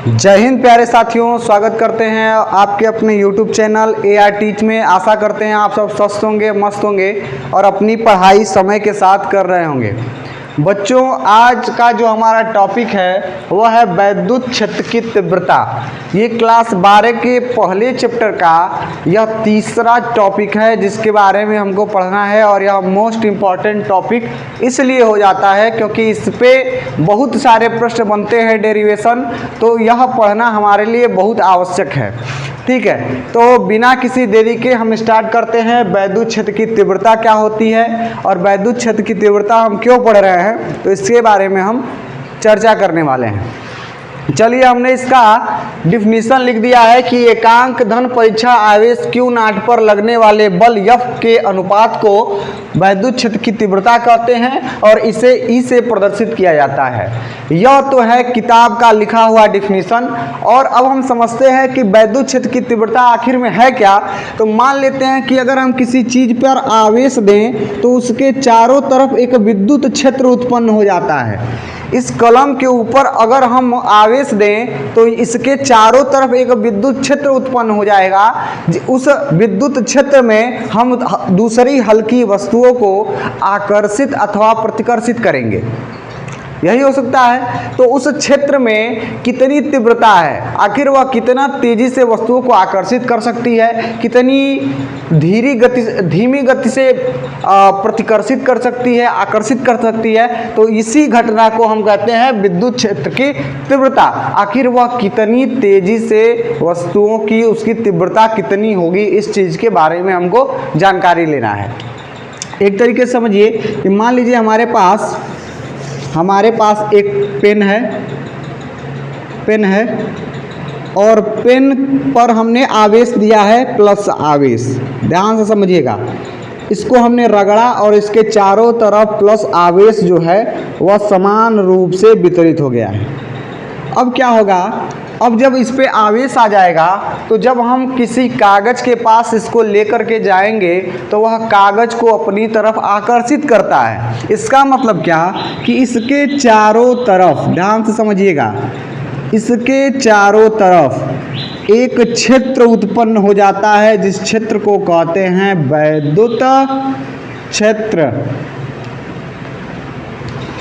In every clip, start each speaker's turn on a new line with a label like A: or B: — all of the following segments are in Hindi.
A: जय हिंद प्यारे साथियों, स्वागत करते हैं आपके अपने YouTube चैनल AR टीच में। आशा करते हैं आप सब स्वस्थ होंगे, मस्त होंगे और अपनी पढ़ाई समय के साथ कर रहे होंगे। बच्चों, आज का जो हमारा टॉपिक है वह है वैद्युत क्षेत्र की तीव्रता। ये क्लास 12 के पहले चैप्टर का यह तीसरा टॉपिक है जिसके बारे में हमको पढ़ना है, और यह मोस्ट इम्पॉर्टेंट टॉपिक इसलिए हो जाता है क्योंकि इस पे बहुत सारे प्रश्न बनते हैं डेरिवेशन, तो यह पढ़ना हमारे लिए बहुत आवश्यक है। ठीक है, तो बिना किसी देरी के हम स्टार्ट करते हैं। वैद्युत क्षेत्र की तीव्रता क्या होती है और वैद्युत क्षेत्र की तीव्रता हम क्यों पढ़ रहे हैं, तो इसके बारे में हम चर्चा करने वाले हैं। चलिए, हमने इसका डिफिनीशन लिख दिया है कि एकांक धन परीक्षा आवेश Q0 पर लगने वाले बल F के अनुपात को वैद्युत क्षेत्र की तीव्रता कहते हैं और इसे E से प्रदर्शित किया जाता है। यह तो है किताब का लिखा हुआ डिफिनीशन। और अब हम समझते हैं कि वैद्युत क्षेत्र की तीव्रता आखिर में है क्या। तो मान लेते हैं कि अगर हम किसी चीज़ पर आवेश दें तो उसके चारों तरफ एक विद्युत क्षेत्र उत्पन्न हो जाता है। इस कलम के ऊपर अगर हम आवेश दें तो इसके चारों तरफ एक विद्युत क्षेत्र उत्पन्न हो जाएगा। उस विद्युत क्षेत्र में हम दूसरी हल्की वस्तुओं को आकर्षित अथवा प्रतिकर्षित करेंगे, यही हो सकता है। तो उस क्षेत्र में कितनी तीव्रता है, आखिर वह कितना तेजी से वस्तुओं को आकर्षित कर सकती है, कितनी धीमी गति से प्रतिकर्षित कर सकती है, आकर्षित कर सकती है, तो इसी घटना को हम कहते हैं विद्युत क्षेत्र की तीव्रता। आखिर वह कितनी तेजी से वस्तुओं की उसकी तीव्रता कितनी होगी, इस चीज़ के बारे में हमको जानकारी लेना है। एक तरीके से समझिए कि मान लीजिए हमारे पास एक पेन है और पेन पर हमने आवेश दिया है प्लस आवेश। ध्यान से समझिएगा, इसको हमने रगड़ा और इसके चारों तरफ प्लस आवेश जो है वह समान रूप से वितरित हो गया है। अब क्या होगा, अब जब इस पे आवेश आ जाएगा तो जब हम किसी कागज़ के पास इसको लेकर के जाएंगे तो वह कागज़ को अपनी तरफ आकर्षित करता है। इसका मतलब क्या कि इसके चारों तरफ, ध्यान से समझिएगा, इसके चारों तरफ एक क्षेत्र उत्पन्न हो जाता है जिस क्षेत्र को कहते हैं वैद्युत क्षेत्र।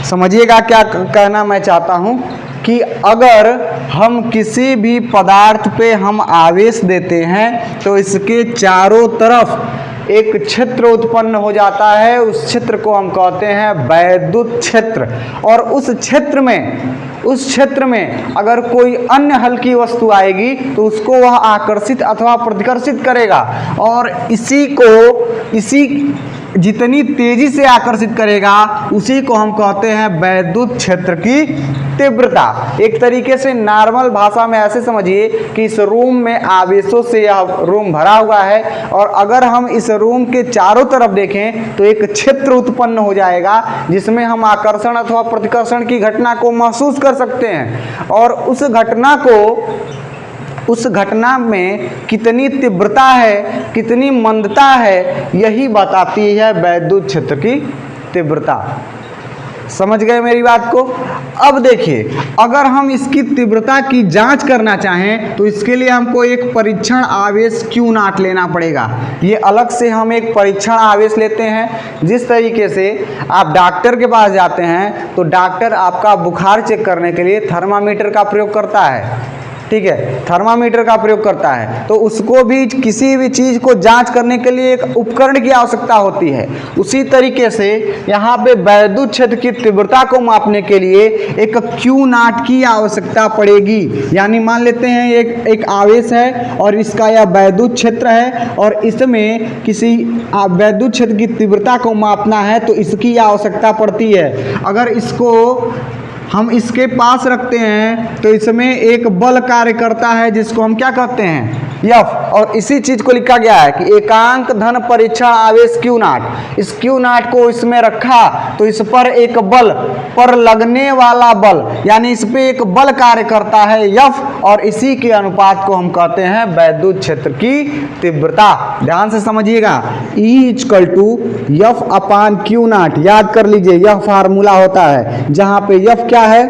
A: समझिएगा क्या कहना मैं चाहता हूँ कि अगर हम किसी भी पदार्थ पे हम आवेश देते हैं तो इसके चारों तरफ एक क्षेत्र उत्पन्न हो जाता है। उस क्षेत्र को हम कहते हैं वैद्युत क्षेत्र। और उस क्षेत्र में अगर कोई अन्य हल्की वस्तु आएगी तो उसको वह आकर्षित अथवा प्रतिकर्षित करेगा, और इसी जितनी तेजी से आकर्षित करेगा उसी को हम कहते हैं वैद्युत क्षेत्र की तीव्रता। एक तरीके से नॉर्मल भाषा में ऐसे समझिए कि इस रूम में आवेशों से यह रूम भरा हुआ है, और अगर हम इस रूम के चारों तरफ देखें तो एक क्षेत्र उत्पन्न हो जाएगा जिसमें हम आकर्षण अथवा प्रतिकर्षण की घटना को महसूस कर सकते हैं। और उस घटना में कितनी तीव्रता है, कितनी मंदता है, यही बताती है वैद्युत क्षेत्र की तीव्रता। समझ गए मेरी बात को। अब देखिए, अगर हम इसकी तीव्रता की जांच करना चाहें तो इसके लिए हमको एक परीक्षण आवेश Q0 लेना पड़ेगा। ये अलग से हम एक परीक्षण आवेश लेते हैं। जिस तरीके से आप डॉक्टर के पास जाते हैं तो डॉक्टर आपका बुखार चेक करने के लिए थर्मामीटर का प्रयोग करता है। ठीक है, थर्मामीटर का प्रयोग करता है, तो उसको भी किसी भी चीज़ को जांच करने के लिए एक उपकरण की आवश्यकता होती है। उसी तरीके से यहाँ पे वैद्युत क्षेत्र की तीव्रता को मापने के लिए एक Q0 की आवश्यकता पड़ेगी। यानी मान लेते हैं एक आवेश है और इसका यह वैद्युत क्षेत्र है, और इसमें किसी वैद्युत क्षेत्र की तीव्रता को मापना है तो इसकी आवश्यकता पड़ती है। अगर इसको हम इसके पास रखते हैं तो इसमें एक बल कार्य करता है जिसको हम क्या कहते हैं, F। और इसी चीज को लिखा गया है कि एकांक धन परीक्षण आवेश Q0। इस Q0 को इसमें रखा तो इस पर एक बल पर लगने वाला बल, यानी इस पे एक बल कार्य करता है F, और इसी के अनुपात को हम कहते हैं वैद्युत क्षेत्र की तीव्रता। ध्यान से समझिएगा, E = F/Q0। याद कर लीजिए, यह फार्मूला होता है जहां पे F क्या है,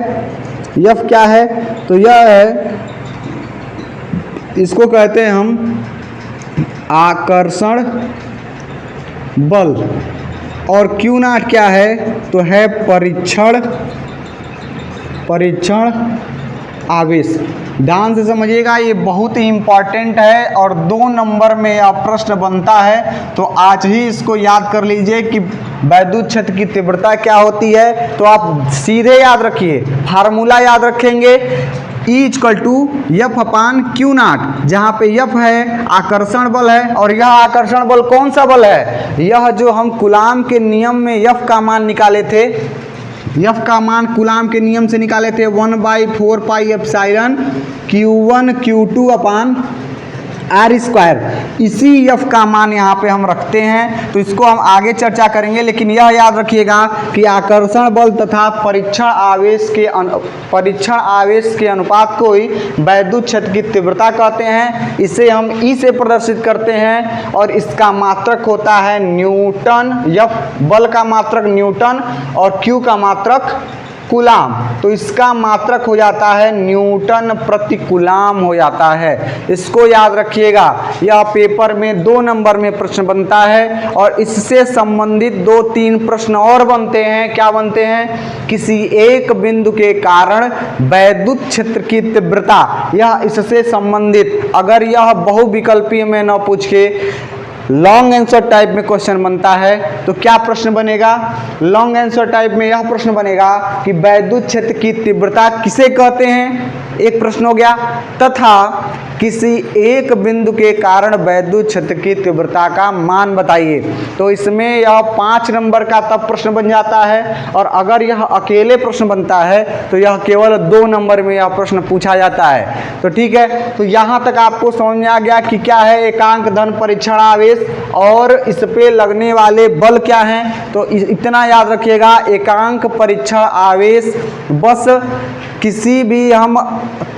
A: तो यह है इसको कहते हैं हम आकर्षण बल। और क्यू नॉट क्या है? तो है परीक्षण आवेश। ध्यान से समझिएगा, ये बहुत ही इम्पॉर्टेंट है और 2 नंबर में यह प्रश्न बनता है। तो आज ही इसको याद कर लीजिए कि वैद्युत क्षेत्र की तीव्रता क्या होती है। तो आप सीधे याद रखिए, फार्मूला याद रखेंगे, E=F/Q0, जहाँ पे F है आकर्षण बल है। और यह आकर्षण बल कौन सा बल है? यह जो हम कूलाम के नियम में F का मान निकाले थे, F का मान कूलाम के नियम से निकाले थे 1/4πε Q1 Q2/R²। इसी F का मान यहाँ पे हम रखते हैं। तो इसको हम आगे चर्चा करेंगे, लेकिन यह याद रखिएगा कि आकर्षण बल तथा परीक्षण आवेश के अनुपात को ही वैद्युत क्षेत्र की तीव्रता कहते हैं। इसे हम E से प्रदर्शित करते हैं और इसका मात्रक होता है न्यूटन। F बल का मात्रक न्यूटन और Q का मात्रक कूलाम। तो इसका मात्रक हो जाता है न्यूटन प्रति कूलाम हो जाता है। इसको याद रखिएगा, यह पेपर में 2 नंबर में प्रश्न बनता है। और इससे संबंधित 2-3 प्रश्न और बनते हैं। क्या बनते हैं? किसी एक बिंदु के कारण वैद्युत क्षेत्र की तीव्रता, यह इससे संबंधित। अगर यह बहुविकल्पीय में न पूछ के लॉन्ग आंसर टाइप में क्वेश्चन बनता है तो क्या प्रश्न बनेगा? लॉन्ग आंसर टाइप में यह प्रश्न बनेगा कि वैद्युत क्षेत्र की तीव्रता किसे कहते हैं, एक प्रश्न हो गया, तथा किसी एक बिंदु के कारण वैद्युत क्षेत्र की तीव्रता का मान बताइए। तो इसमें यह 5 नंबर का तब प्रश्न बन जाता है। और अगर यह अकेले प्रश्न बनता है तो यह केवल 2 नंबर में यह प्रश्न पूछा जाता है। तो ठीक है, तो यहाँ तक आपको समझ में आ गया कि क्या है एकांक धन परीक्षण आवेश और इस पे लगने वाले बल क्या हैं। तो इतना याद रखिएगा, एकांक परीक्षण आवेश बस किसी भी हम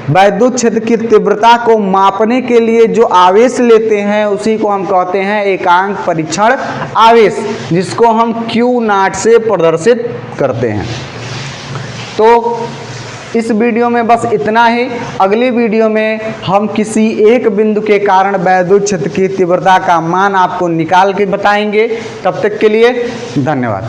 A: वैद्युत क्षेत्र की तीव्रता को मापने के लिए जो आवेश लेते हैं उसी को हम कहते हैं एकांक परीक्षण आवेश, जिसको हम Q0 से प्रदर्शित करते हैं। तो इस वीडियो में बस इतना ही। अगली वीडियो में हम किसी एक बिंदु के कारण वैद्युत क्षेत्र की तीव्रता का मान आपको निकाल के बताएंगे। तब तक के लिए धन्यवाद।